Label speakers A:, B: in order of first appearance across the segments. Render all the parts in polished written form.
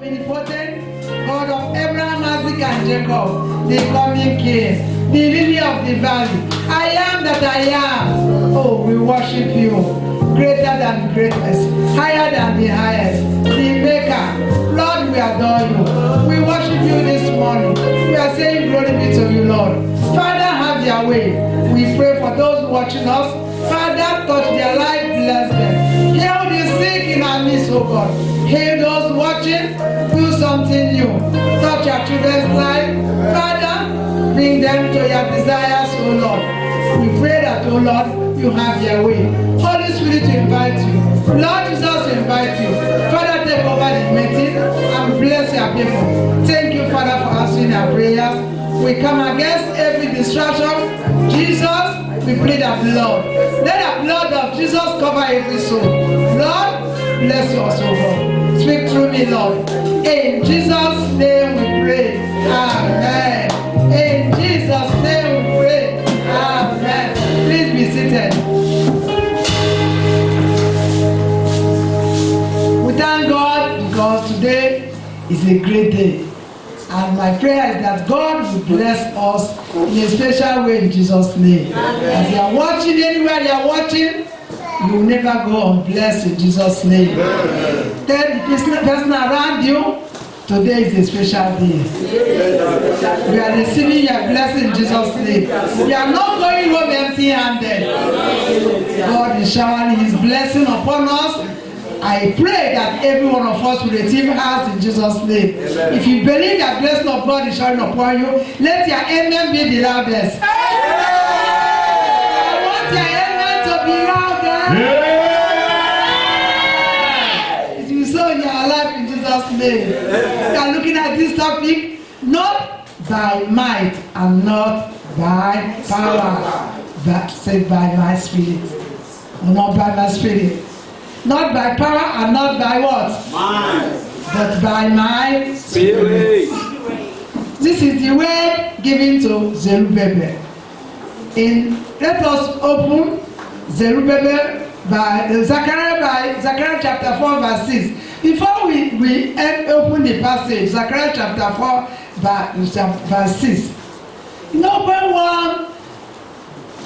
A: omnipotent, God of Abraham, Isaac, and Jacob, the coming King, the lily of the valley. I am that I am. Oh, we worship you. Greater than the greatest, higher than the highest, the maker. Lord, we adore you. We worship you this morning. We are saying glory be to you, Lord. Father, have your way. We pray for those watching us. Father, touch their life, bless them. Heal the sick in our midst, oh God. Heal those watching, do something new. Touch our children's life. Father, bring them to your desires, oh Lord. We pray that, oh Lord, you have your way. Holy Spirit, we invite you. Lord Jesus, we invite you. Father, take over the meeting and bless your people. Thank you, Father, for answering our prayers. We come against every distraction. Jesus, we plead the blood. Let the blood of Jesus cover every soul. Lord, bless your soul, God. Speak through me, Lord. In Jesus' name we pray. Amen. In Jesus' name we pray. Amen. Please be seated. We thank God because today is a great day. And my prayer is that God will bless us in a special way in Jesus' name. As you are watching, anywhere you are watching, you will never go unblessed in Jesus' name. Tell the person around you, today is a special day. We are receiving your blessing in Jesus' name. We are not going home empty-handed. God is showering His blessing upon us. I pray that every one of us will receive ours in Jesus' name. Amen. If you believe that blessing of God is shining upon you, let your amen be the loudest. I want your amen to be louder. It will so in your life in Jesus' name. We are looking at this topic, not by might and not by power, but said by my spirit. Not by my spirit. Not by power and not by what? Mind. But by my spirit. This is the word given to Zerubbabel. Let us open Zerubbabel by Zechariah chapter 4 verse 6. Before we open the passage, Zechariah chapter 4 verse 6. You know, when one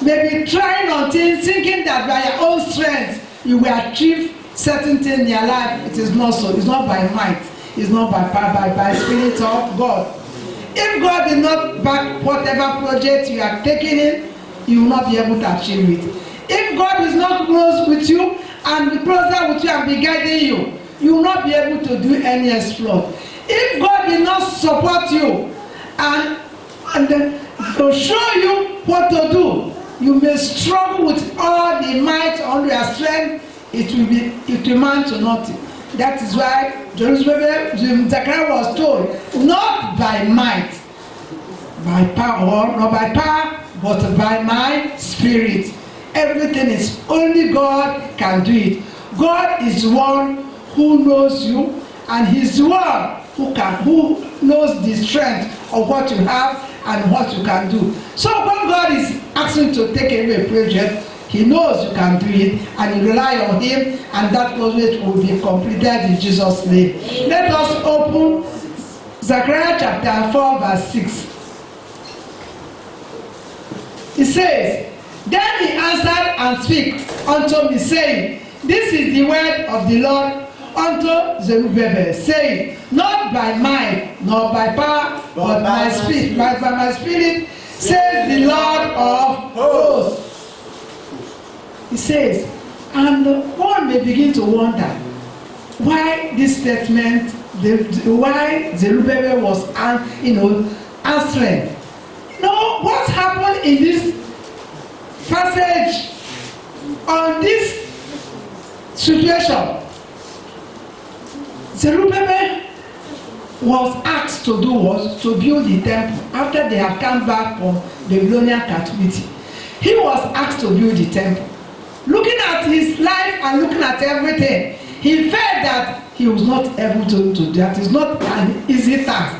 A: may be trying on things, thinking that by your own strength you will achieve certain things in your life, it is not so. It's not by might. It's not by power, by spirit of God. If God did not back whatever project you are taking in, you will not be able to achieve it. If God is not close with you and be closer with you and be guiding you, you will not be able to do any exploit. If God did not support you and to show you what to do, you may struggle with all the might on your strength. It will amount to nothing. That is why Zechariah was told, not by might, by power, not by power, but by my spirit. Everything is only God can do it. God is one who knows you, and He's the one who knows the strength of what you have and what you can do. So when God is asking to take away a project, He knows you can do it, and you rely on Him, and that project will be completed in Jesus' name. Let us open Zechariah chapter 4 verse 6. It says, Then he answered and spake unto me, saying, This is the word of the Lord unto Zerubbabel, saying, Not by might, nor by power, but by my spirit, says the Lord of hosts. He says, and one may begin to wonder why this statement, why Zerubbabel was answering. No, what happened in this passage on this situation? Zerubbabel was asked to do was to build the temple after they have come back from Babylonian captivity. He was asked to build the temple. Looking at his life and looking at everything, he felt that he was not able to do that. It's not an easy task.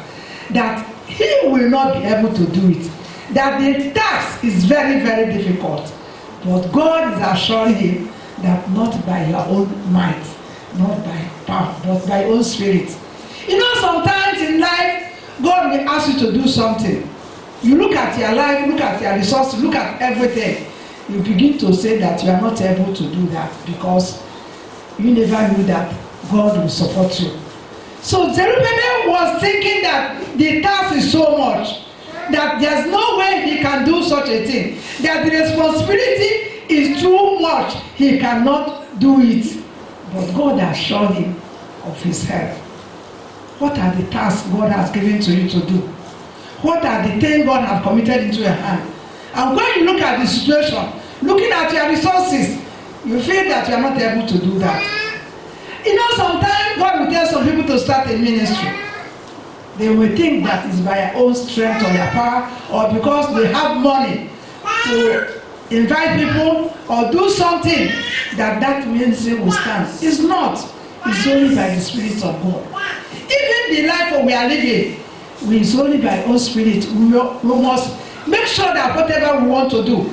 A: That he will not be able to do it. That the task is very, very difficult. But God is assuring him that not by your own might, not by power, but by your own spirit. You know, sometimes in life, God will ask you to do something. You look at your life, look at your resources, look at everything. You begin to say that you are not able to do that because you never knew that God will support you. So Zerubbabel was thinking that the task is so much that there's no way he can do such a thing, that the responsibility is too much, he cannot do it. But God has shown him of his help. What are the tasks God has given to you to do? What are the things God has committed into your hand? And when you look at the situation, looking at your resources, you feel that you are not able to do that. You know, sometimes God will tell some people to start a ministry. They will think that it's by their own strength or their power, or because they have money to invite people or do something that ministry will stand. It's not. It's only by the Spirit of God. Even the life we are living, it's only by our own Spirit. We must make sure that whatever we want to do,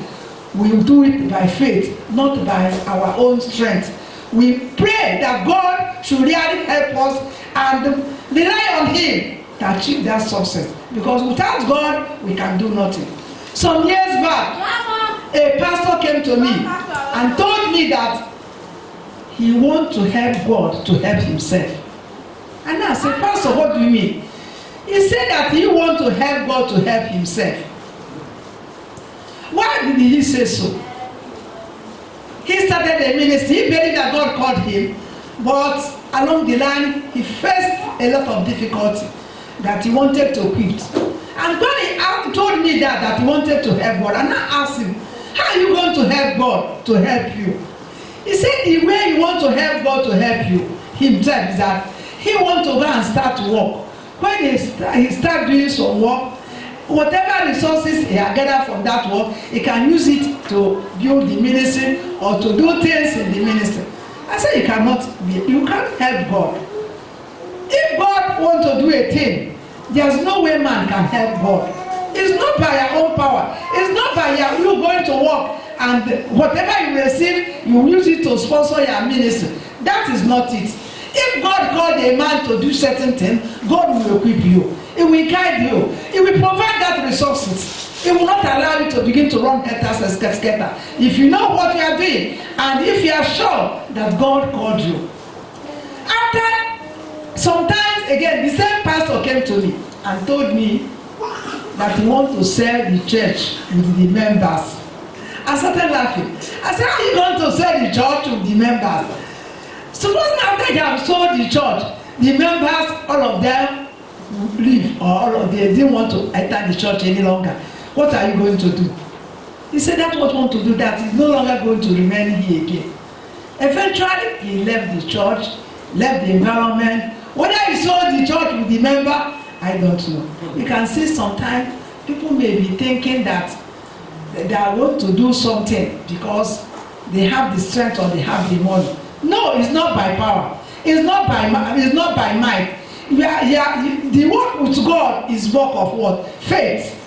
A: we do it by faith, not by our own strength. We pray that God should really help us and rely on Him to achieve that success. Because without God, we can do nothing. Some years back, a pastor came to me and told me that he wants to help God to help himself. And I said, Pastor, what do you mean? He said that he wants to help God to help himself. Why did he say so? He started a ministry. He believed that God called him, but along the line, he faced a lot of difficulty that he wanted to quit. And God told me that he wanted to help God. And I asked him, how are you going to help God to help you? He said the way you want to help God to help you himself is that he wants to go and start work. When he start doing some work, whatever resources he has gathered from that work, he can use it to build the ministry or to do things in the ministry. I said you can't help God. If God wants to do a thing, there's no way man can help God. It's not by your own power. It's not by you going to work and whatever you receive, you use it to sponsor your ministry. That is not it. If God called a man to do certain things, God will equip you. He will guide you. He will provide that resources. He will not allow you to begin to run hectares and scatter. If you know what you are doing, and if you are sure that God called you. After sometimes again, the same pastor came to me and told me that he wants to sell the church with the members. I started laughing. I said, how are you going to sell the church with the members? Suppose after they have sold the church, the members, all of them leave, or all of them didn't want to enter the church any longer. What are you going to do? He said that's what want to do, that he's no longer going to remain here again. Eventually, he left the church, left the environment. Whether he sold the church with the member, I don't know. You can see sometimes people may be thinking that they want to do something because they have the strength or they have the money. No, it's not by power. It's not by might. The work with God is work of what? Faith.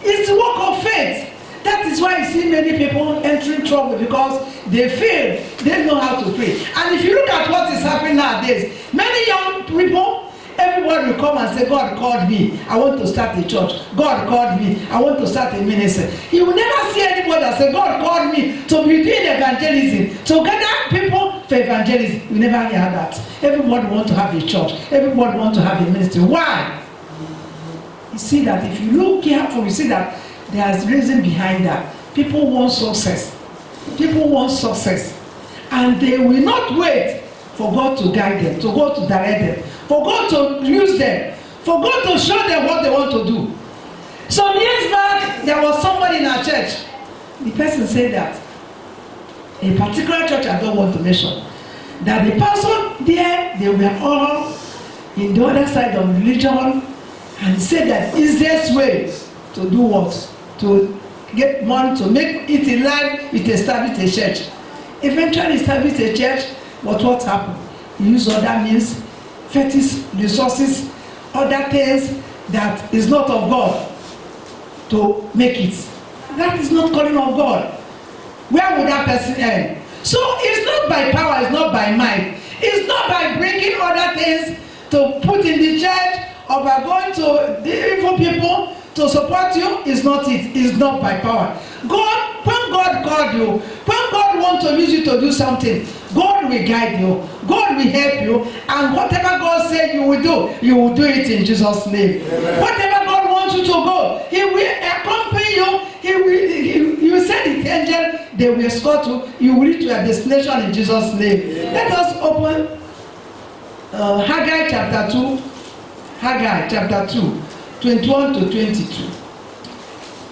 A: It's the work of faith. That is why you see many people entering trouble, because they fail. They know how to pray. And if you look at what is happening nowadays, many young people, everyone will come and say, God called me, I want to start a church. God called me, I want to start a ministry. You will never see anybody that say, God called me to be doing evangelism, to gather people for evangelism. You never hear that. Everybody wants to have a church. Everybody wants to have a ministry. Why? You see that if you look careful, you see that there's reason behind that. People want success. People want success. And they will not wait for God to guide them, to God to direct them, for God to use them, for God to show them what they want to do. Some years back, there was somebody in our church. The person said that a particular church, I don't want to mention, that the person there, they were all in the other side of religion, and said that easiest way to do what? To get money, to make it in line with establish a church. Eventually establish a church, but what happened? You use other means, fetish resources, other things that is not of God to make it. That is not calling of God. Where would that person end? So it's not by power, it's not by might. It's not by bringing other things to put in the church or by going to the evil people to support you. Is not it. It's not by power. God, when God called you, when God wants to use you to do something, God will guide you. God will help you. And whatever God said you will do it in Jesus' name. Amen. Whatever God wants you to go, He will accompany you. He will send His angel. They will escort you. You will reach your destination in Jesus' name. Amen. Let us open Haggai chapter 2. Haggai chapter 2, 21 to 22.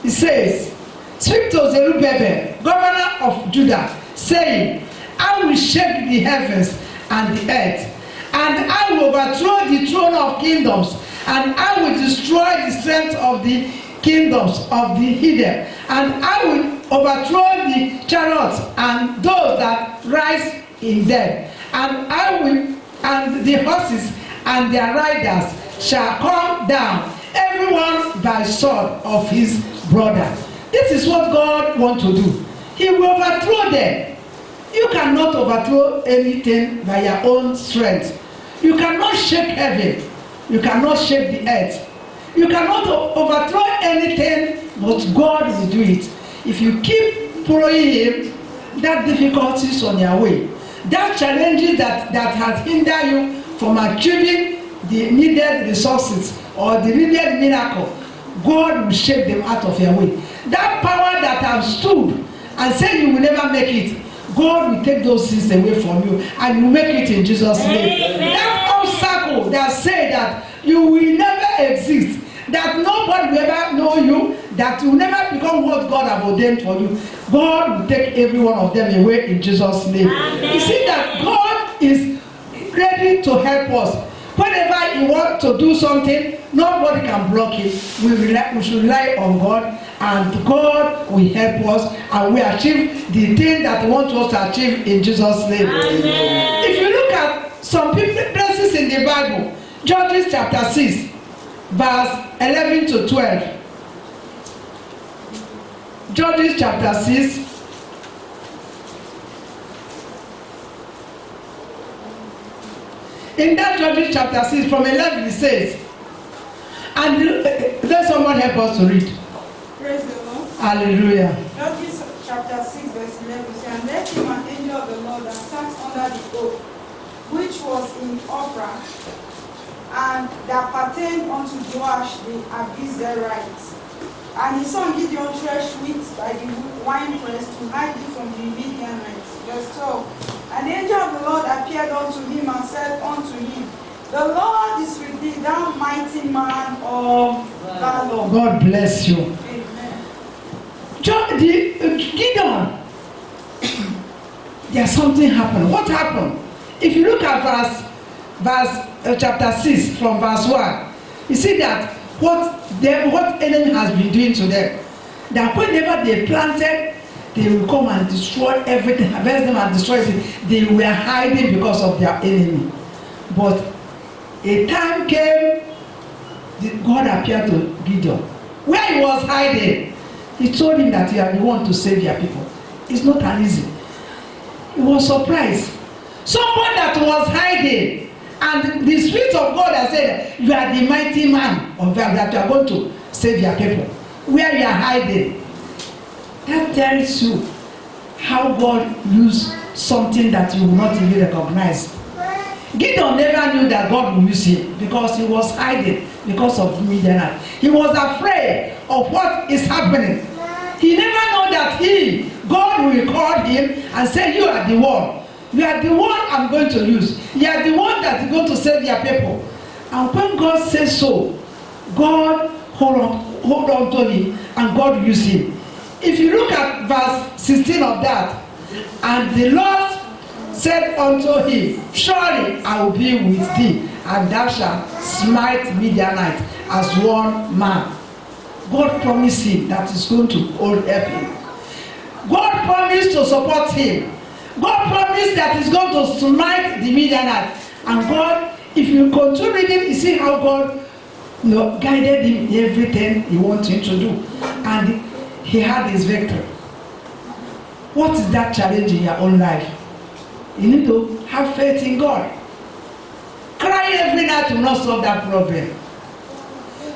A: It says, "Speak to Zerubbabel, governor of Judah, saying, I will shake the heavens and the earth, and I will overthrow the throne of kingdoms, and I will destroy the strength of the kingdoms of the hidden, and I will overthrow the chariots and those that rise in them, and the horses and their riders shall come down, everyone by sword of his brother." This is what God wants to do. He will overthrow them. You cannot overthrow anything by your own strength. You cannot shake heaven. You cannot shake the earth. You cannot overthrow anything, but God will do it. If you keep following Him, that difficulties on your way, that challenges that has hindered you from achieving the needed resources or the needed miracle, God will shake them out of your way. That power that have stood and said you will never make it, God will take those things away from you and you make it in Jesus' name. Amen. That obstacle that say that you will never exist, that nobody will ever know you, that you will never become what God have ordained for you, God will take every one of them away in Jesus' name. Amen. You see that God is ready to help us. Whenever you want to do something, nobody can block it. We should rely on God, and God will help us, and we achieve the thing that He wants us to achieve in Jesus' name. Amen. If you look at some places in the Bible, Judges chapter 6, verse 11 to 12. Judges chapter 6. In that Judges chapter 6 from 11 it says, and let someone help us to read.
B: Praise the Lord.
A: Hallelujah.
B: Judges chapter 6 verse 11 says, "And there came an angel of the Lord and sat under the oak, which was in Ophrah, and that pertained unto Joash the Abiezrite. And his son Gideon threshed wheat by the winepress to hide it from the Midianites." Verse 12. "And the angel of the Lord appeared unto him and said unto him, The Lord is with thee, thou mighty man of valor."
A: God bless you.
B: Amen.
A: Gideon, there's something happened. What happened? If you look at chapter 6 from verse 1, you see that what enemy has been doing to them, that whenever they planted, they will come and destroy everything, harvest them and destroy it. They were hiding because of their enemy. But a time came, God appeared to Gideon. Where he was hiding, He told him that you are the one to save your people. It's not an easy. He was surprised. Someone that was hiding, and the Spirit of God has said, you are the mighty man of God, that you are going to save your people. Where you are hiding, that tells you how God used something that you will not even recognize. Gideon never knew that God would use him because he was hiding because of Midian. He was afraid of what is happening. He never knew that God will call him and say, you are the one. You are the one I'm going to use. You are the one that is going to save your people. And when God says so, God hold on to him and God used him. If you look at verse 16 of that, and the Lord said unto him, surely I will be with thee, and thou shalt smite Midianite as one man. God promised him that he's going to help him. God promised to support him. God promised that he's going to smite the Midianite. And God, if you continue reading, you see how God guided him in everything he wanted him to do. And he had his victory. What is that challenge in your own life? You need to have faith in God. Crying every night will not solve that problem.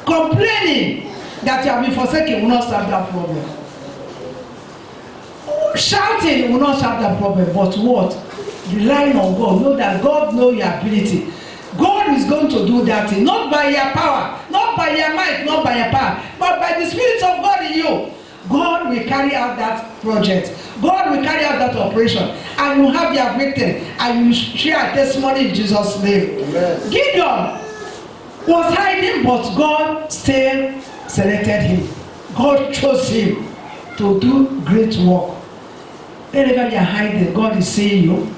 A: Complaining that you have been forsaken will not solve that problem. Shouting will not solve that problem. But what? Relying on God. Know that God knows your ability. God is going to do that thing. Not by your power, not by your might, not by your power, but by the Spirit of God in you. God will carry out that project. God will carry out that operation. And you have your victory. And you share testimony in Jesus' name. Amen. Gideon was hiding, but God still selected him. God chose him to do great work. Wherever you are hiding, God is seeing you.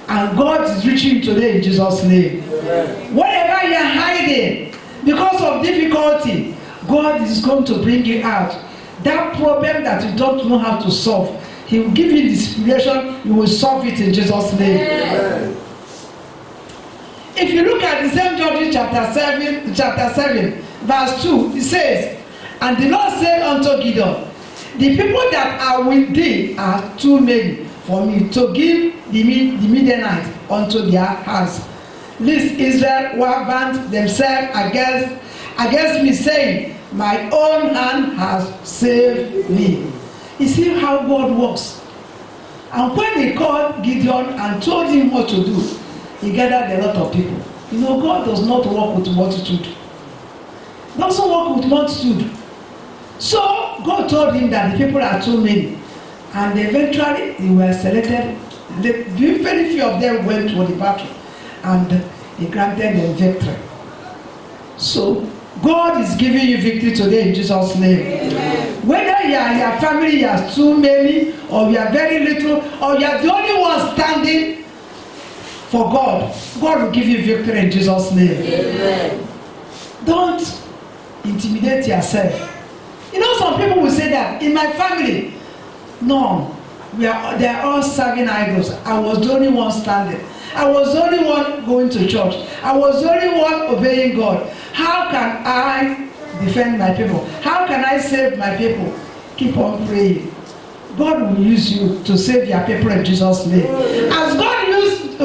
A: And God is reaching you today in Jesus' name. Amen. Wherever you are hiding, because of difficulty, God is going to bring you out. That problem that you don't know how to solve, He will give you the inspiration, you will solve it in Jesus' name. Amen. If you look at the same Judges chapter 7, verse 2, it says, and the Lord said unto Gideon, the people that are with thee are too many for me to give the Midianites unto their hands. Lest Israel will band themselves against me, saying, my own hand has saved me. You see how God works. And when he called Gideon and told him what to do, he gathered a lot of people. You know, God does not work with multitude. He doesn't work with multitude. So God told him that the people are too many. And eventually they were selected. Very few of them went to the battle. And he granted them victory. So God is giving you victory today in Jesus' name. Amen. Whether you are your family, you are too many, or you are very little, or you are the only one standing for God, God will give you victory in Jesus' name. Amen. Don't intimidate yourself. You know, some people will say that in my family, no, they are all serving idols. I was the only one standing. I was the only one going to church. I was the only one obeying God. How can I defend my people? How can I save my people? Keep on praying. God will use you to save your people in Jesus' name. As God used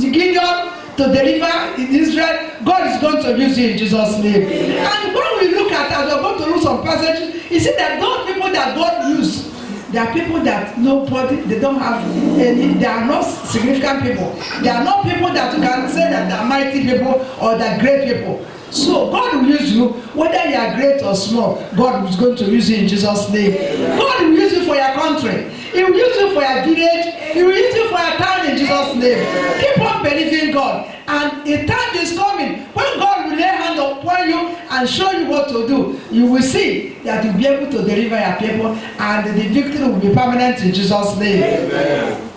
A: Gideon to deliver in Israel, God is going to use you in Jesus' name. And when we look at, as we're going to look some passages, you see that those people that God used, they are people that nobody, they don't have any, they are not significant people. They are not people that you can say that they are mighty people or they are great people. So God will use you, whether you are great or small, God is going to use you in Jesus' name. God will use you for your country. He will use you for your village. He will use you for your town in Jesus' name. Keep on believing God. And a time is coming when God will lay hand upon you and show you what to do. You will see that you'll be able to deliver your people and the victory will be permanent in Jesus' name. Amen.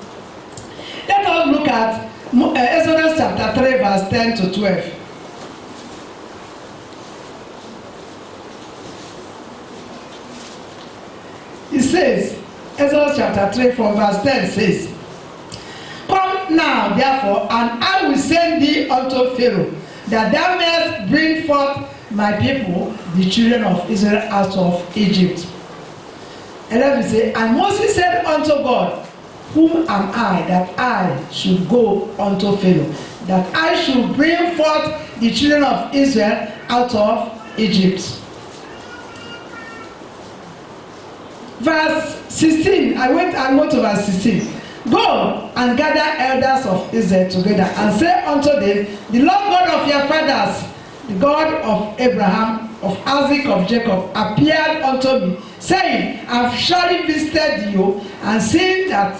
A: Let us look at Exodus chapter 3 verse 10 to 12. It says, Exodus chapter 3 from verse 10 says, come now, therefore, and I will send thee unto Pharaoh, that thou mayest bring forth my people, the children of Israel, out of Egypt. And let me say, and Moses said unto God, whom am I that I should go unto Pharaoh, that I should bring forth the children of Israel out of Egypt? Verse 16, I went to verse 16. Go and gather elders of Israel together and say unto them, the Lord God of your fathers, the God of Abraham, of Isaac, of Jacob, appeared unto me, saying, I have surely visited you and seen that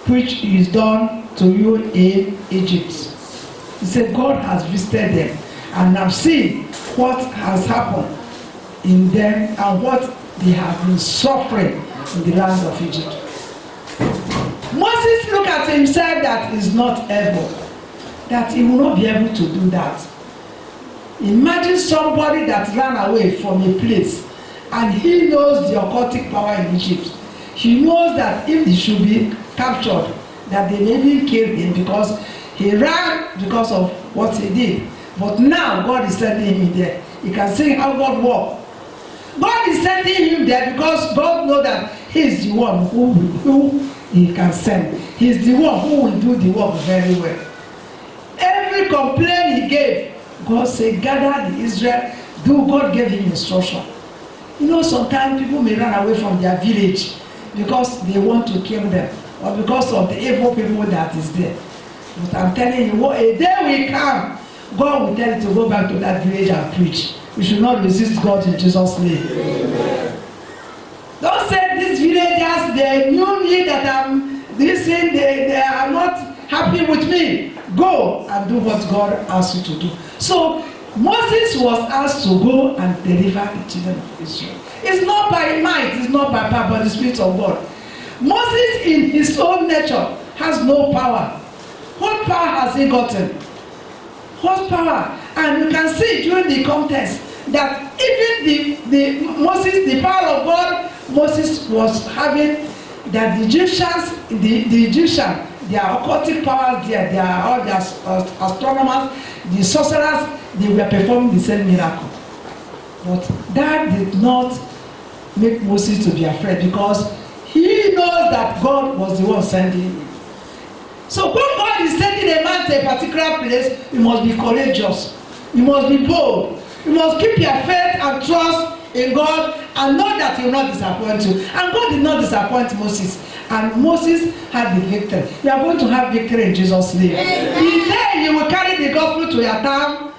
A: which is done to you in Egypt. He said, God has visited them and have seen what has happened in them and what they have been suffering in the land of Egypt. Moses looked at himself that he is not able, that he will not be able to do that. Imagine somebody that ran away from a place and he knows the occultic power in Egypt. He knows that if he should be captured, that they may even kill him because he ran because of what he did. But now God is sending him there. You can see how God works. God is sending him there because God knows that he is the one who he can send. He's the one who will do the work very well. Every complaint he gave, God said, gather the Israel. God gave him instruction. You know, sometimes people may run away from their village because they want to kill them, or because of the evil people that is there. But I'm telling you, a day will come, God will tell you to go back to that village and preach. We should not resist God in Jesus' name. Amen. Don't say these villagers, they knew me that I'm this thing, they are not happy with me. Go and do what God asked you to do. So Moses was asked to go and deliver the children of Israel. It's not by might, it's not by power, but the Spirit of God. Moses in his own nature has no power. What power has he gotten? What power? And you can see during the contest that even the power of God, Moses was having, that the Egyptians, the Egyptian, their occultic powers there, they are all the astronomers, the sorcerers, they were performing the same miracle. But that did not make Moses to be afraid, because he knows that God was the one sending him. So when God is sending a man to a particular place, you must be courageous. You must be bold. You must keep your faith and trust in God and know that he will not disappoint you. And God did not disappoint Moses. And Moses had the victory. You are going to have victory in Jesus' name. The day you will carry the gospel to your town,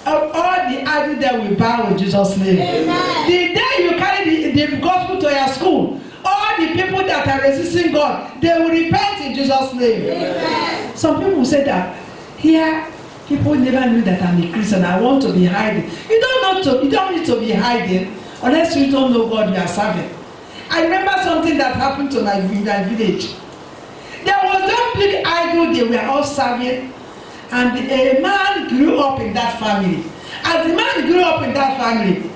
A: all the idol there will bow in Jesus' name. Amen. The day you carry the gospel to your school, all the people that are resisting God, they will repent in Jesus' name. Amen. Some people say that here people never knew that I'm a Christian. I want to be hiding. You don't need to be hiding unless you don't know God you are serving. I remember something that happened to my village. There was that big idol they were all serving, and a man grew up in that family. As the man grew up in that family,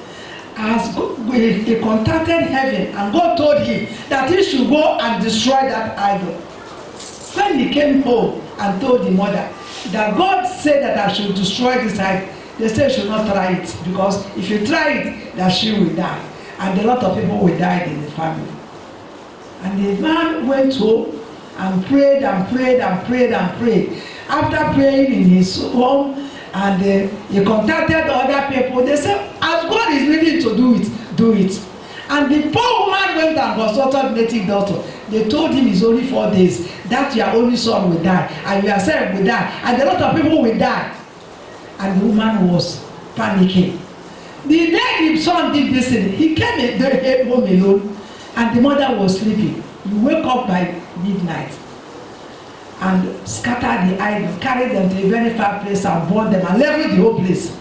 A: he contacted heaven, and God told him that he should go and destroy that idol. When he came home and told the mother that God said that I should destroy this idol, they said you should not try it, because if you try it, that she will die. And a lot of people will die in the family. And the man went home and prayed and prayed and prayed and prayed. After praying in his home, and he contacted other people, they said, as God is willing to do it, do it. And the poor woman went and consulted native doctor. They told him it's only 4 days, that your only son will die, and yourself will die, and a lot of people will die. And the woman was panicking. The day the son did this thing, he came home alone, and the mother was sleeping. You wake up by midnight and scatter the idol, carry them to a very far place and burn them and level the whole place.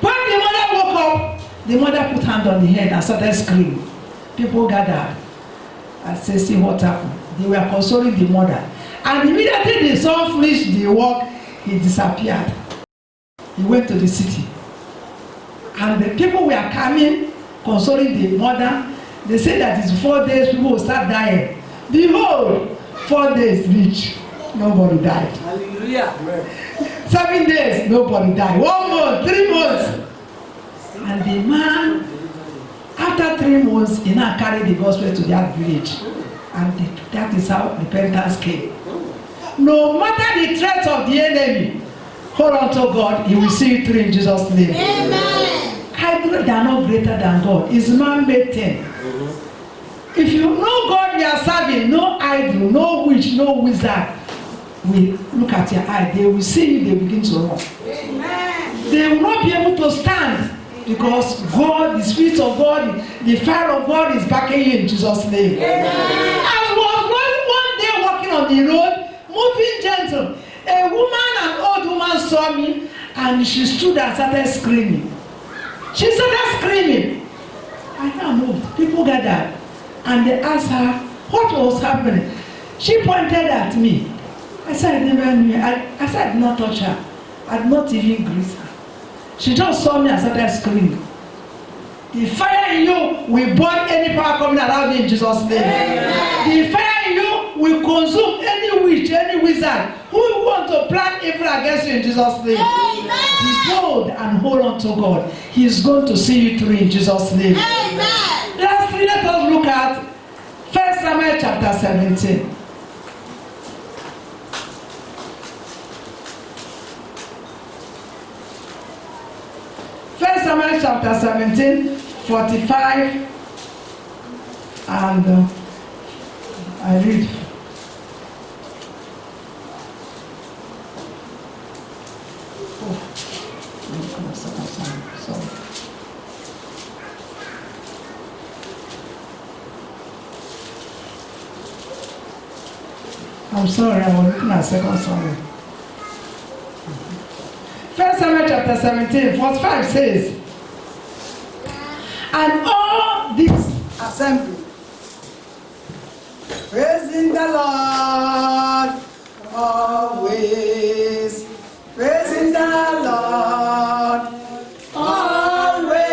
A: When the mother woke up, the mother put hand on the head and started screaming. People gathered and said, see what happened. They were consoling the mother. And immediately the son finished the work, he disappeared. He went to the city. And the people were coming, consoling the mother. They said that it's 4 days, people will start dying. Behold, 4 days reach, nobody died. Hallelujah. 7 days, nobody died. 1 month, 3 months. And the man, after 3 months, he now carried the gospel to that village. And that is how repentance came. No matter the threats of the enemy, hold on to God, he will see you through in Jesus' name. Amen. Idols are not greater than God. It's man-made thing. If you know God you are serving, no idol, no witch, no wizard will look at your eye. They will see you, they begin to run. Amen. They will not be able to stand, because God, the Spirit of God, the fire of God is backing you in Jesus' name. Amen. I was one day walking on the road, moving gentle. A woman, an old woman saw me, and she stood and started screaming. She started screaming. I now moved. People gathered, and they asked her what was happening. She pointed at me. I said, I never knew. I said, I did not touch her. I did not even greet her. She just saw me and started screaming. The fire in you will burn any power coming around you in Jesus' name. Amen. The fire in you will consume any witch, any wizard who want to plan evil against you in Jesus' name. Amen. Be bold and hold on to God. He is going to see you through in Jesus' name. Amen. Lastly, let us look at 1 Samuel chapter 17. First Samuel chapter 17, 45, and I read. Sorry. I'm sorry, I was looking at second Samuel. First Samuel chapter 17, verse 5 says, and all this assembly praising the Lord always, praising the Lord always,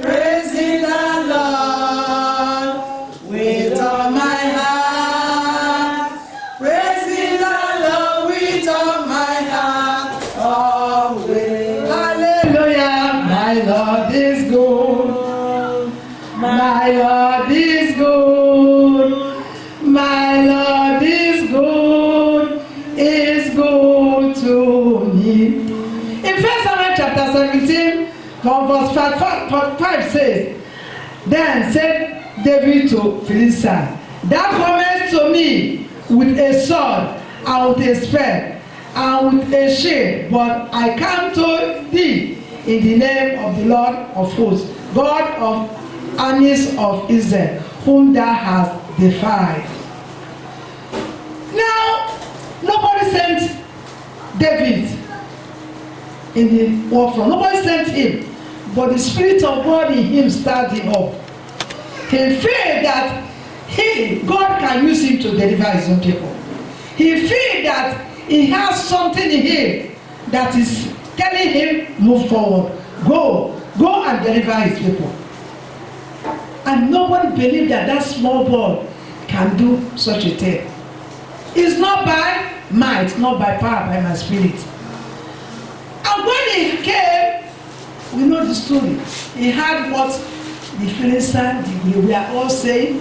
A: praising the Lord with all my heart, praising the Lord with all my heart always. Hallelujah, my Lord is good, my Lord is good, my Lord is good to me. In 1 Samuel chapter 17, from verse 5 says, then said David to Philistine, thou comest to me with a sword and with a spear and with a shield, but I come to thee in the name of the Lord of hosts, God of armies of Israel, whom thou hast defied. Now, nobody sent David in the war front. Nobody sent him, but the Spirit of God in him stirred him up. He felt that God can use him to deliver his own people. He felt that he has something in him that is telling him, move forward, go and deliver his people. And nobody believed that that small boy can do such a thing. It's not by might, not by power, by my spirit. And when he came, we know the story. He heard what the Philistines, we were all saying,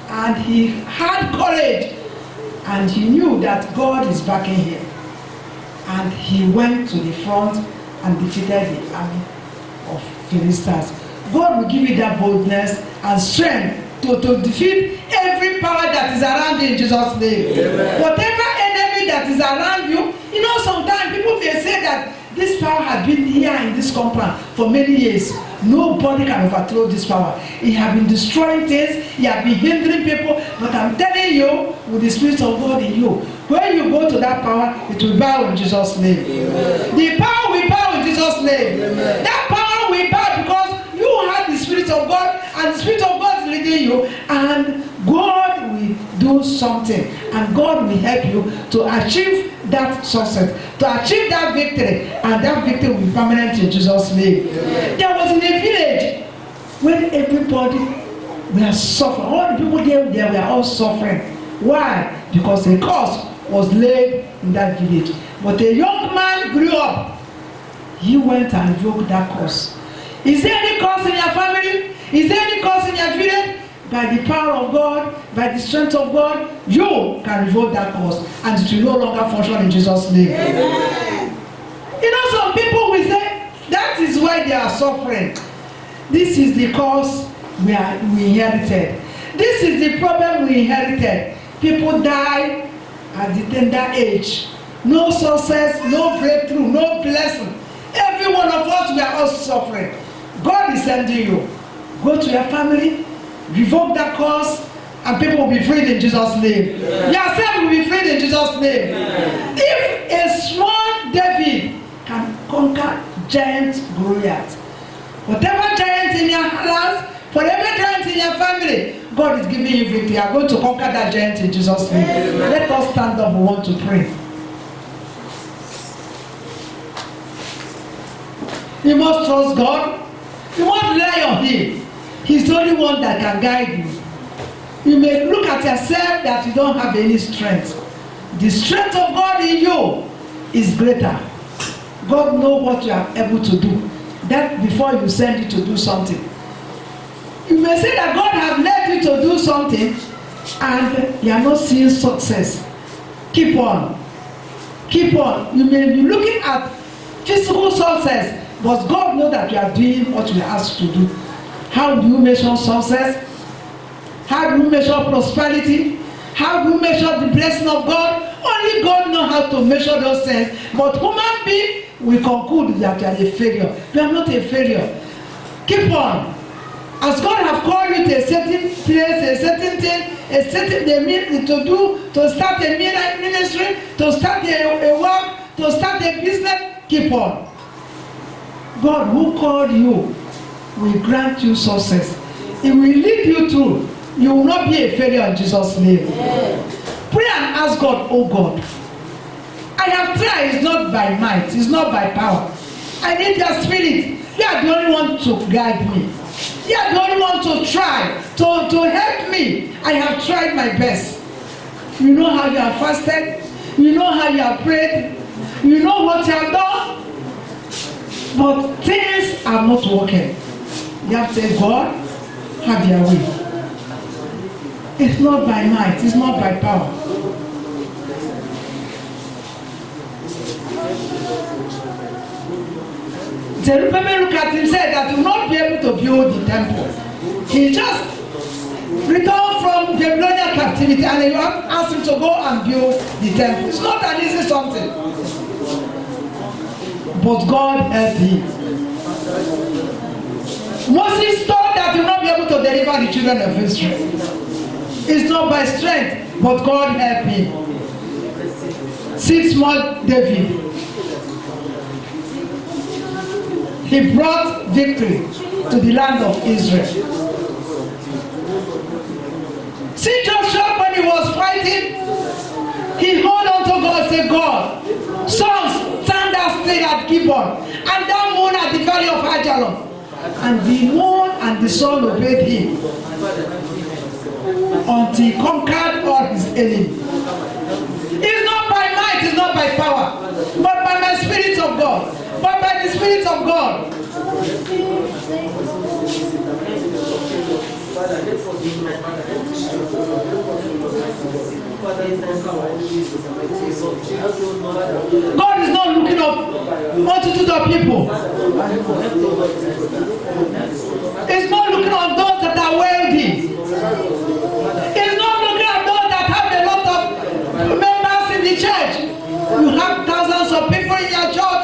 A: and he had courage, and he knew that God is backing him. And he went to the front and defeated the army of Philistines. God will give you that boldness and strength to defeat every power that is around you in Jesus' name. Amen. Whatever enemy that is around you, you know, sometimes people may say that this power has been here in this compound for many years. Nobody can overthrow this power. He has been destroying things, he has been hindering people, but I'm telling you, with the Spirit of God in you, when you go to that power, it will bow in Jesus' name. Amen. The power will bow in Jesus' name. Amen. That power will bow because you have the Spirit of God, and the Spirit of God is leading you, and God will do something, and God will help you to achieve that success, to achieve that victory, and that victory will be permanent in Jesus' name. Amen. There was in a village when everybody were suffering. All the people there were all suffering. Why? Because a curse was laid in that village. But a young man grew up. He went and invoked that curse. Is there any curse in your family? Is there any curse in your village? By the power of God, by the strength of God, you can revoke that curse, and it will no longer function in Jesus' name. Amen. You know, some people will say that is why they are suffering. This is the curse we inherited. This is the problem we inherited. People die at the tender age. No success, no breakthrough, no blessing. Every one of us, we are all suffering. God is sending you. Go to your family, revoke that curse, and people will be freed in Jesus' name. Yeah. Yourself will be freed in Jesus' name. Yeah. If a small David can conquer giant Goliath, whatever giant in your house, whatever giant in your family, God is giving you victory. You are going to conquer that giant in Jesus' name. Amen. Let us stand up. We want to pray. You must trust God. You must rely on Him. He's the only one that can guide you. You may look at yourself that you don't have any strength. The strength of God in you is greater. God knows what you are able to do. That before you send you to do something. You may say that God has led you to do something and you are not seeing success. Keep on. Keep on. You may be looking at physical success, but God knows that you are doing what you are asked to do. How do you measure success? How do you measure prosperity? How do you measure the blessing of God? Only God knows how to measure those things. But human being will conclude that you are a failure. You are not a failure. Keep on. As God have called you to a certain place, a certain thing, a certain to start a ministry, to start a work, to start a business, keep on. God who called you will grant you success. He will lead you through. You will not be a failure in Jesus' name. Yeah. Pray and ask God, oh God, I have tried. It's not by might, it's not by power. I need your spirit. You are the only one to guide me. You are the only one to try, to help me. I have tried my best. You know how you have fasted. You know how you have prayed. You know what you have done. But things are not working. You have to say, God, have your way. It's not by might, it's not by power. Zerubbabel looked at him and said that he will not be able to build the temple. He just returned from Babylonian captivity and they asked him to go and build the temple. It's not an easy something. But God helped him. Moses thought that he would not be able to deliver the children of Israel. It's not by strength, but God helped him. 6 months David. He brought victory to the land of Israel. See Joshua when he was fighting, he held on to God and said, God, sons, stand thou still at Gibeon, and thou moon at the valley of Ajalon. And the moon and the sun obeyed him until he conquered all his enemies. It's not by might, it's not by power, but by my Spirit of God. But by the Spirit of God. God is not looking at multitude of people. He's not looking at those that are wealthy. He's not looking at those that have a lot of members in the church. You have thousands of people in your church.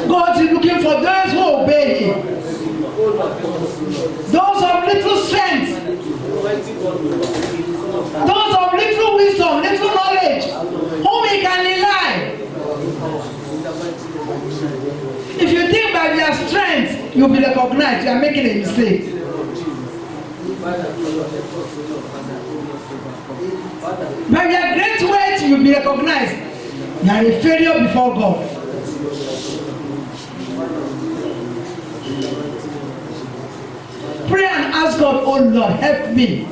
A: God is looking for those who obey him. Those of little strength. Those of little wisdom, little knowledge, whom he can rely. If you think by their strength, you'll be recognized. You are making a mistake. By your great weight, you'll be recognized. You are a failure before God. Pray and ask God, oh Lord, help me.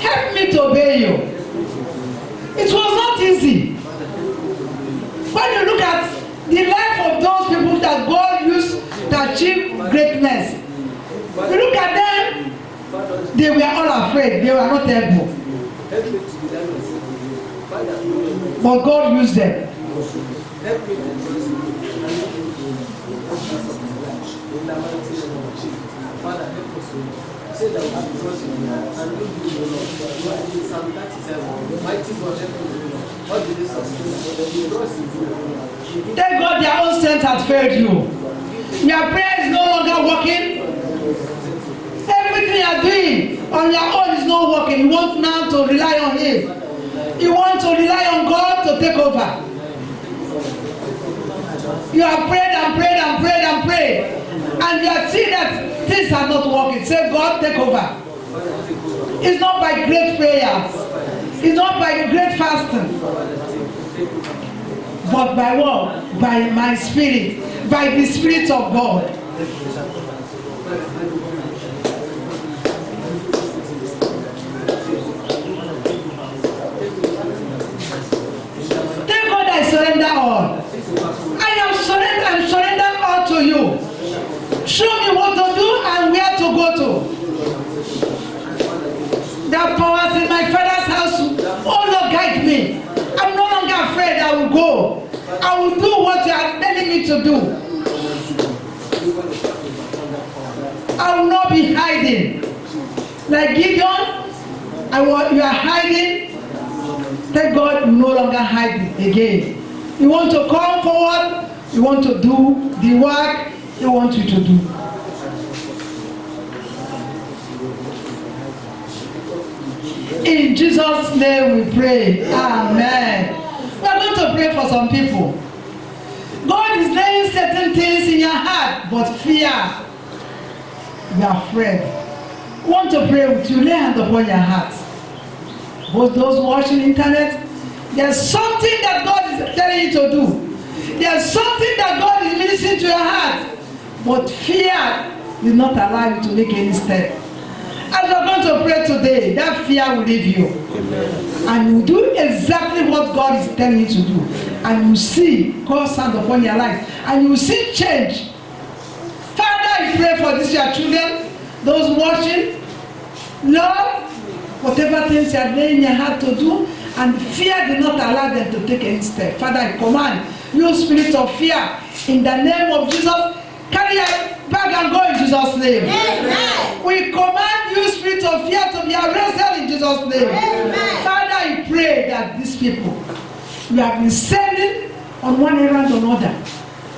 A: Help me to obey you. It was not easy. When you look at the life of those people that God used to achieve greatness, you look at them, they were all afraid. They were not able. But God used them. Thank God their own strength has failed you. Your prayer is no longer working. Everything you are doing on your own is not working. You want now to rely on him. You want to rely on God to take over. You have prayed and prayed and prayed and prayed, and you have seen that things are not working. Say, God, take over. It's not by great prayers. It's not by great fasting. But by what? By my spirit. By the Spirit of God. Thank God I surrender all. I have surrendered to you. Show me what to do and where to go to. There are powers in my Father's house. Oh Lord, guide me. I'm no longer afraid. I will go. I will do what you are telling me to do. I will not be hiding. Like Gideon, you are hiding. Thank God, you no longer hiding again. You want to come forward. You want to do the work He wants you to do. In Jesus' name we pray. Amen. We are going to pray for some people. God is laying certain things in your heart, but fear. You are afraid. I want to pray with you. Lay hand upon your heart. Both those watching internet, there's something that God is telling you to do. There's something that God is ministering to your heart, but fear will not allow you to make any step. As we're going to pray today, that fear will leave you. Amen. And you do exactly what God is telling you to do. And you see God's hand upon your life. And you see change. Father, I pray for these your children, those watching. Lord, whatever things you are laying in your heart to do, and fear did not allow them to take any step. Father, I command you, spirit of fear, in the name of Jesus, carry your bag and go in Jesus' name. Amen. We command you, spirit of fear, to be arrested in Jesus' name. Amen. Father, I pray that these people you have been sending on one errand or another,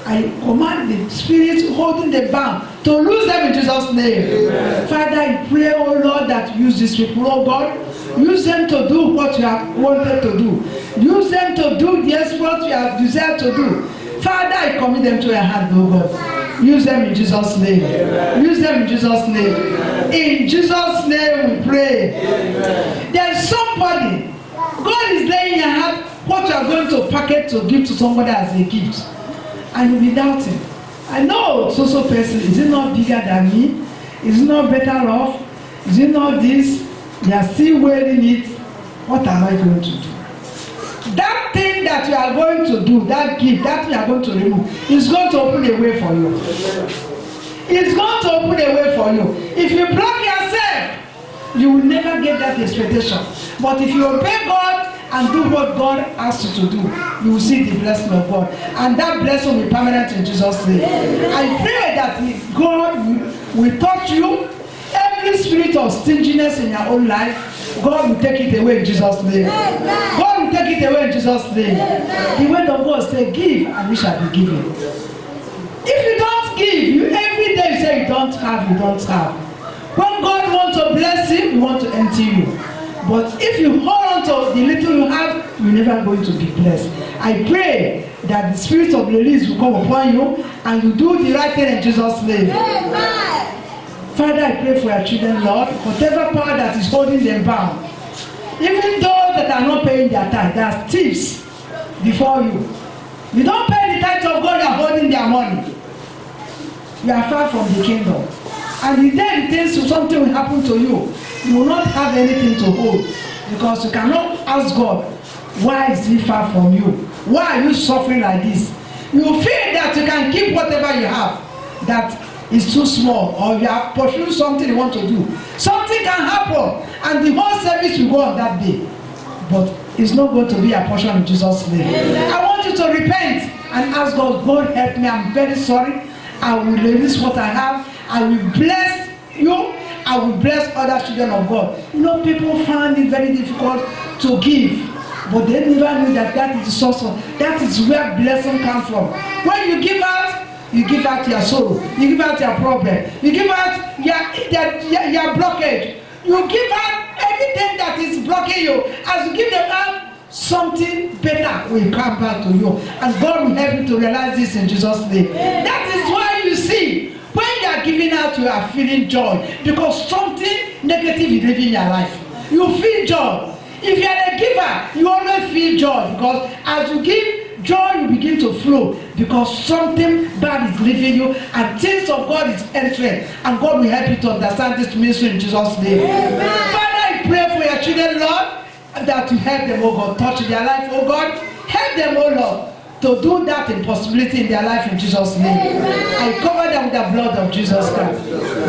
A: I command the spirit holding them bound to lose them in Jesus' name. Amen. Father, I pray, oh Lord, that you use these people, oh God. Use them to do what you have wanted to do. Use them to do the exploit you have desired to do. Father, I commit them to your hand, oh God. Use them in Jesus' name. Amen. Use them in Jesus' name. Amen. In Jesus' name we pray. Amen. There's somebody, God is laying in your heart what you are going to package to give to somebody as a gift. And you'll be doubting. I know so person, is it not bigger than me? Is it not better off? Is it not this? They are still wearing it. What am I going to do? That thing that you are going to do, that gift, that you are going to remove, is going to open a way for you. It's going to open a way for you. If you block yourself, you will never get that expectation. But if you obey God and do what God asks you to do, you will see the blessing of God. And that blessing will be permanent in Jesus' name. I pray that God will touch you. Every spirit of stinginess in your own life, God will take it away in Jesus' name. Amen. God will take it away in Jesus' name. Amen. The word of God says, give and we shall be given. If you don't give, every day you say you don't have, you don't have. When God wants to bless you, He wants to empty you. But if you hold on to the little you have, you're never going to be blessed. I pray that the spirit of release will come upon you and you do the right thing in Jesus' name. Amen. Father, I pray for your children, Lord, whatever power that is holding them bound, even those that are not paying their tithe, they are thieves before you. You don't pay the tithe of God, you are holding their money. You are far from the kingdom. And the day things something will happen to you, you will not have anything to hold. Because you cannot ask God, why is He far from you? Why are you suffering like this? You feel that you can keep whatever you have, that is too small, or you are pursuing something you want to do. Something can happen, and the whole service will go on that day. But it's not going to be a portion in Jesus' name. Amen. I want you to repent and ask God, God help me, I'm very sorry. I will release what I have. I will bless you. I will bless other children of God. You know, people find it very difficult to give, but they never knew that that is the source of, that is where blessing comes from. When you give out your sorrow, you give out your problem, you give out your blockage, you give out anything that is blocking you. As you give them out, something better will come back to you, and God will help you to realize this in Jesus' name. That is why you see, when you are giving out, you are feeling joy, because something negative is living in your life. You feel joy. If you are a giver, you always feel joy, because as you give, joy will begin to flow, because something bad is leaving you and things of God is entering, and God will help you to understand this ministry in Jesus' name. Amen. Father, I pray for your children, Lord, that you help them, oh God, touch their life, oh God, help them, oh Lord. to do that impossibility in their life in Jesus' name. I cover them with the blood of Jesus Christ.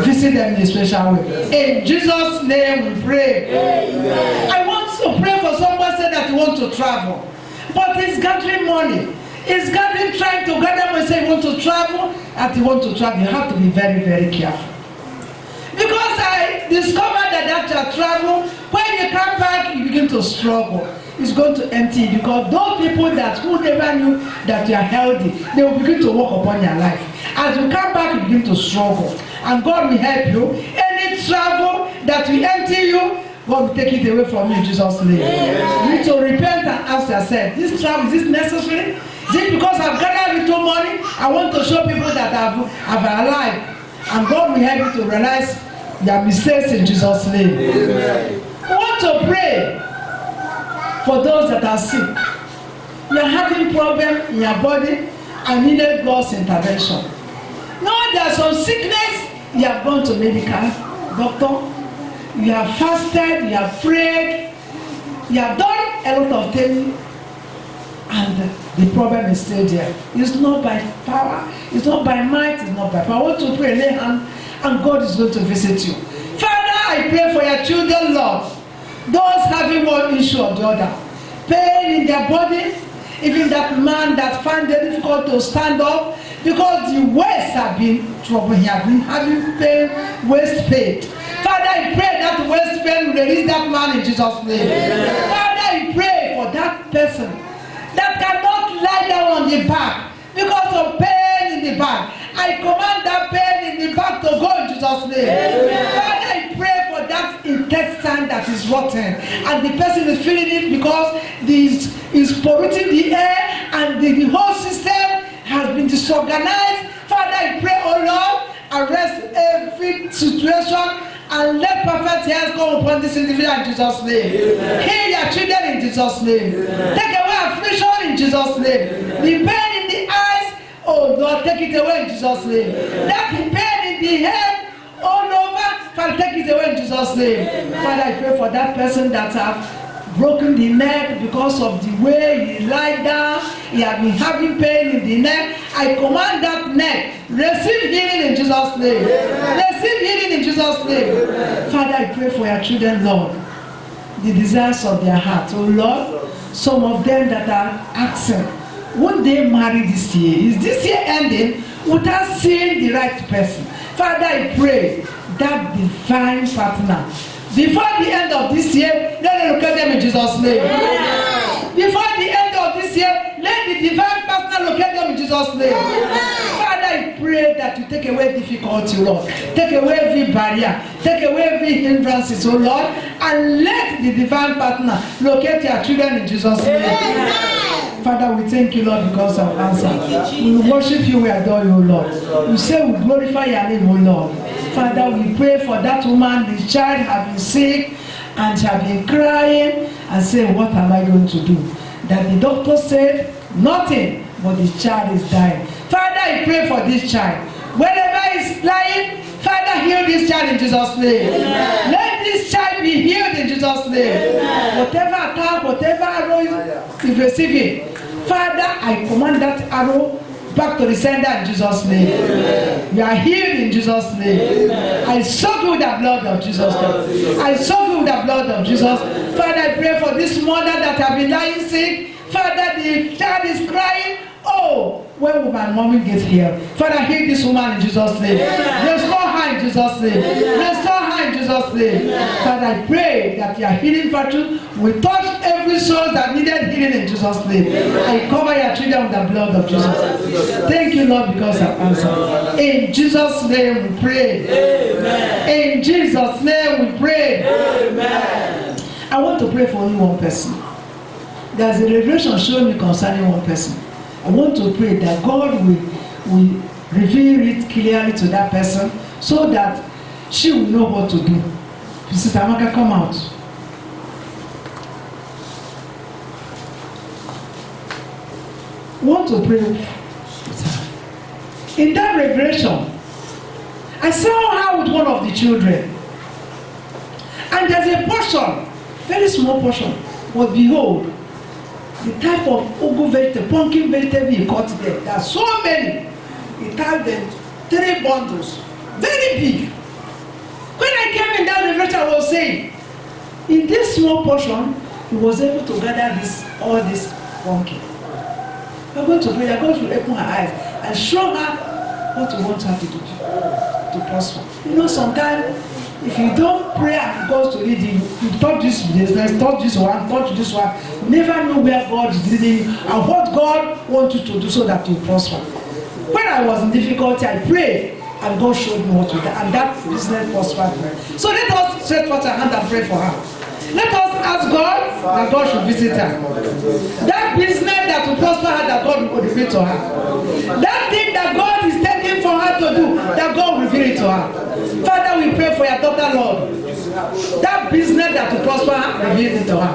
A: Visit them in a special way. In Jesus' name we pray. I want to pray for someone said that he wants to travel, but he's gathering money. He's gathering, trying to gather money, say he wants to travel, and he wants to travel. You have to be very, very careful. Because I discovered that after travel, when you come back, you begin to struggle. It's going to empty you, because those people that who never knew that you are healthy, they will begin to walk upon your life. As you come back, you begin to struggle. And God will help you. Any travel that will empty you, God will take it away from you in Jesus' name. You need to repent and ask yourself, this travel, is this necessary? Is it because I've gathered little money? I want to show people that I've alive. And God will help you to realize their mistakes in Jesus' name. I want to pray for those that are sick. You are having problem in your body and needed God's intervention. Now there are some sickness, you have gone to medical doctor, you have fasted, you have prayed, you have done a lot of things, and the problem is still there. It's not by power, it's not by might, it's not by power. I want to pray, lay hand, and God is going to visit you. Father, I pray for your children, Lord. Those having one issue or the other, pain in their body, even that man that found it difficult to stand up because the waist have been trouble. He has been having pain, waist pain. Father, I pray that waist pain will release that man in Jesus' name. Amen. Father, I pray for that person that cannot lie down on the back because of pain in the back. I command that pain in the back to go in Jesus' name. Amen. Father, I pray for that intestine that is rotten and the person is feeling it because this is polluting the air and the whole system has been disorganized. Father, I pray, oh Lord, arrest every situation and let perfect health come upon this individual in Jesus' name. Amen. Heal your children in Jesus' name. Amen. Take away affliction in Jesus' name. Amen. The pain in the eyes, oh Lord, take it away in Jesus' name. That the pain in the head all over, Father, take it away in Jesus' name. Amen. Father, I pray for that person that have broken the neck because of the way he lied down. He has been having pain in the neck. I command that neck, receive healing in Jesus' name. Amen. Receive healing in Jesus' name. Amen. Father, I pray for your children, Lord, the desires of their heart. Oh Lord, some of them that are asking, won't they marry this year? Is this year ending without seeing the right person? Father, I pray that divine partner, before the end of this year, let them locate them in Jesus' name. Amen. Before the end of this year, let the divine partner locate them in Jesus' name. Amen. Father, I pray that you take away difficulty, Lord. Take away every barrier. Take away every hindrances, oh Lord. And let the divine partner locate your children in Jesus' name. Amen. Father, we thank you, Lord, because of answer. We worship you, we adore you, Lord. We say we glorify your name, oh Lord. Father, we pray for that woman, the child have been sick and she have been crying and say, what am I going to do? That the doctor said, nothing, but the child is dying. Father, I pray for this child. Wherever he's lying, Father, heal this child in Jesus' name. Amen. Let this child be healed in Jesus' name. Amen. Whatever attack, whatever arrow is receiving, Father, I command that arrow back to the sender in Jesus' name. Amen. You are healed in Jesus' name. Amen. I soak you with the blood of Jesus. I soak you with the blood of Jesus. Father, I pray for this mother that have been lying sick. Father, the child is crying. Oh, when will my mommy get here? Father, heal this woman in Jesus' name. Restore her in Jesus' name. Restore her in Jesus' name. Father, I pray that your healing virtue will touch every soul that needed healing in Jesus' name. I cover your children with the blood of Jesus. Thank you, Lord, because I've answered. In Jesus' name we pray. Amen. In Jesus' name we pray. Amen. I want to pray for only one person. There's a revelation showing me concerning one person. I want to pray that God will reveal it clearly to that person so that she will know what to do. Sister Amaka, come out. I want to pray with her. In that revelation, I saw her with one of the children. And there's a portion, very small portion, but behold, the type of ugu vegetable, pumpkin vegetable he caught there. There are so many. He tied them 3 bundles, very big. When I came in, that revelation was saying, in this small portion, he was able to gather all this pumpkin. We're going to pray that God will open her eyes and show her what we want her to do to prosper. You know, sometimes if you don't pray and God to lead you, you touch this business, touch this one, you never know where God is leading you and what God wants you to do so that you prosper. When I was in difficulty, I prayed and God showed me what to do, and that business prospered. So let us stretch forth our hand and pray for her. Let us ask God that God should visit her. That business that will prosper her, that God will reveal to her. That thing that God is taking for her to do, that God will reveal it to her. Father, we pray for your daughter, Lord. That business that will prosper her, reveal it to her.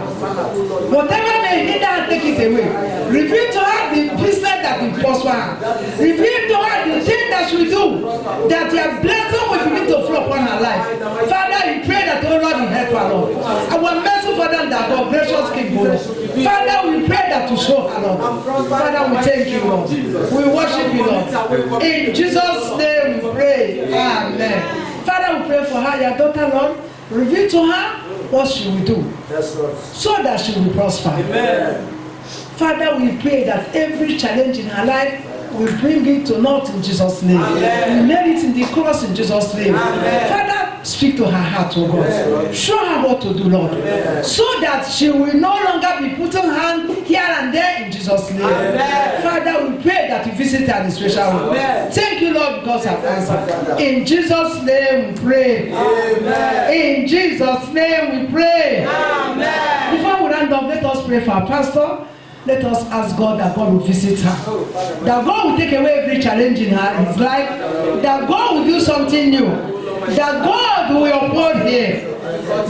A: Whatever may hinder her, take it away. Reveal to her the business that will prosper her. Reveal to her the thing that she will do, that your blessing will begin to flow upon her life. Father, we pray that, oh Lord, you help her, Lord. Our mercy, Father, that God, gracious King, Lord. Father, we pray that to show her, Lord. Father, we thank you, Lord. We worship you, Lord. In Jesus' name we pray. Amen. Father, we pray for her, your daughter, Lord. Reveal to her what she will do, so that she will prosper. Amen. Father, we pray that every challenge in her life will bring it to naught in Jesus' name. Amen. We made it in the cross in Jesus' name. Amen. Father, speak to her heart, oh God. Amen. Show her what to do, Lord. Amen. So that she will no longer be putting hand here and there in Jesus' name. Amen. Father, we pray that you visit her in a special way. Thank you, Lord, because I've answered. In Jesus' name we pray. Amen. In Jesus' name we pray. Amen. Before we round up, let us pray for our pastor. Let us ask God that God will visit her. That God will take away every challenge in his life. That God will do something new. That God will uphold him.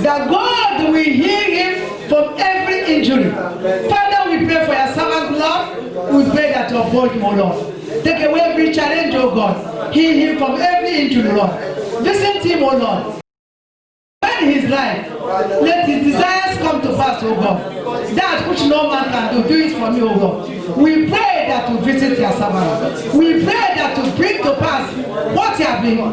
A: That God will heal him from every injury. Father, we pray for your servant, Lord. We pray that you uphold him, O Lord. Take away every challenge, O God. Heal him from every injury, Lord. Visit him, O Lord. In his life, let his desires come to pass, O God. That which no man can do it for me, O God. We pray that you visit your servant. We pray that you bring to pass what you have been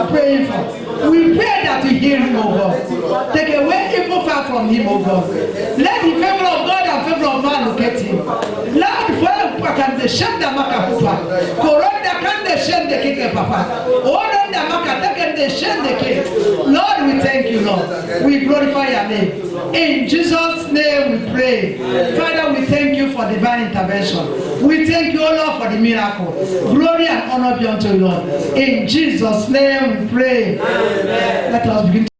A: praying for. We pray that you heal him, O God. Take away evil far from him, O God. Let the favor of God and favor of man locate him. Lord, for can the shame the makapupa. Corona can the shame the kike papa. Order the maka take the shame the kike. Lord, we thank you, Lord. We glorify your name. In Jesus' name we pray. Father, we thank you for divine intervention. We thank you, O Lord, for the miracle. Glory and honor be unto you, Lord. In Jesus' name we pray. Amen. Let us begin.